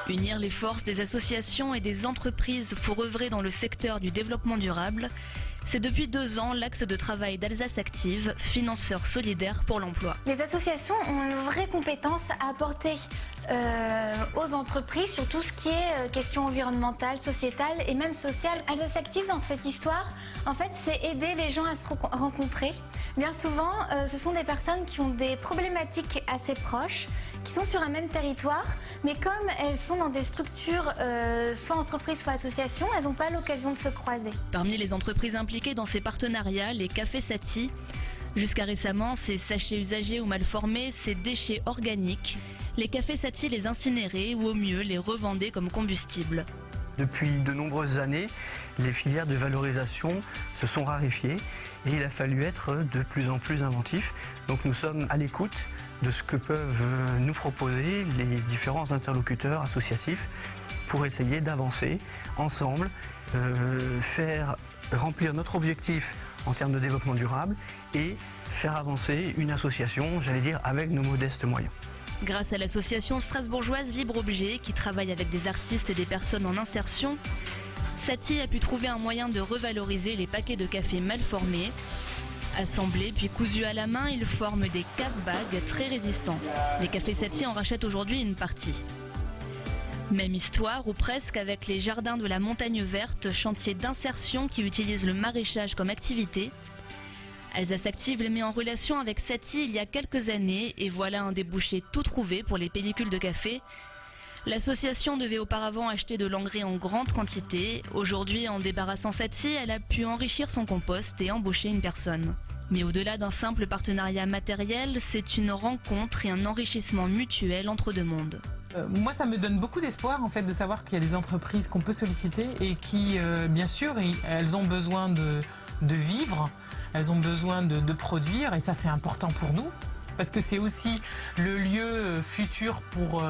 Unir les forces des associations et des entreprises pour œuvrer dans le secteur du développement durable, c'est depuis 2 ans l'axe de travail d'Alsace Active, financeur solidaire pour l'emploi. Les associations ont une vraie compétence à apporter aux entreprises sur tout ce qui est questions environnementales, sociétales et même sociales. Alsace Active, dans cette histoire, en fait, c'est aider les gens à se rencontrer. Bien souvent, ce sont des personnes qui ont des problématiques assez proches, qui sont sur un même territoire, mais comme elles sont dans des structures, soit entreprises, soit associations, elles n'ont pas l'occasion de se croiser. Parmi les entreprises impliquées dans ces partenariats, les cafés Satie. Jusqu'à récemment, ces sachets usagés ou mal formés, ces déchets organiques, les cafés Satie les incinéraient ou au mieux les revendaient comme combustible. Depuis de nombreuses années, les filières de valorisation se sont raréfiées et il a fallu être de plus en plus inventif. Donc nous sommes à l'écoute de ce que peuvent nous proposer les différents interlocuteurs associatifs pour essayer d'avancer ensemble, faire remplir notre objectif en termes de développement durable et faire avancer une association, j'allais dire, avec nos modestes moyens. Grâce à l'association strasbourgeoise Libre Objet, qui travaille avec des artistes et des personnes en insertion, Satie a pu trouver un moyen de revaloriser les paquets de café mal formés. Assemblés puis cousus à la main, ils forment des casse-bagues très résistants. Les cafés Satie en rachètent aujourd'hui une partie. Même histoire, ou presque, avec les jardins de la Montagne Verte, chantier d'insertion qui utilise le maraîchage comme activité. Alsace Active les met en relation avec Satie il y a quelques années et voilà un débouché tout trouvé pour les pellicules de café. L'association devait auparavant acheter de l'engrais en grande quantité. Aujourd'hui, en débarrassant Satie, elle a pu enrichir son compost et embaucher une personne. Mais au-delà d'un simple partenariat matériel, c'est une rencontre et un enrichissement mutuel entre deux mondes. Moi, ça me donne beaucoup d'espoir en fait de savoir qu'il y a des entreprises qu'on peut solliciter et qui, bien sûr, elles ont besoin de vivre, elles ont besoin de produire et ça c'est important pour nous parce que c'est aussi le lieu futur pour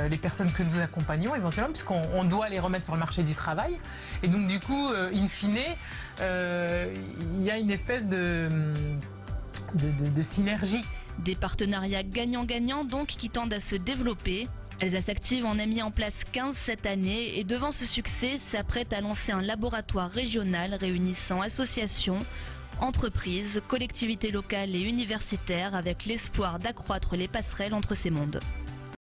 les personnes que nous accompagnons éventuellement puisqu'on doit les remettre sur le marché du travail et donc du coup, in fine, il y a une espèce de synergie. Des partenariats gagnant-gagnant donc qui tendent à se développer. Alsace Active en a mis en place 15 cette année et devant ce succès s'apprête à lancer un laboratoire régional réunissant associations, entreprises, collectivités locales et universitaires avec l'espoir d'accroître les passerelles entre ces mondes.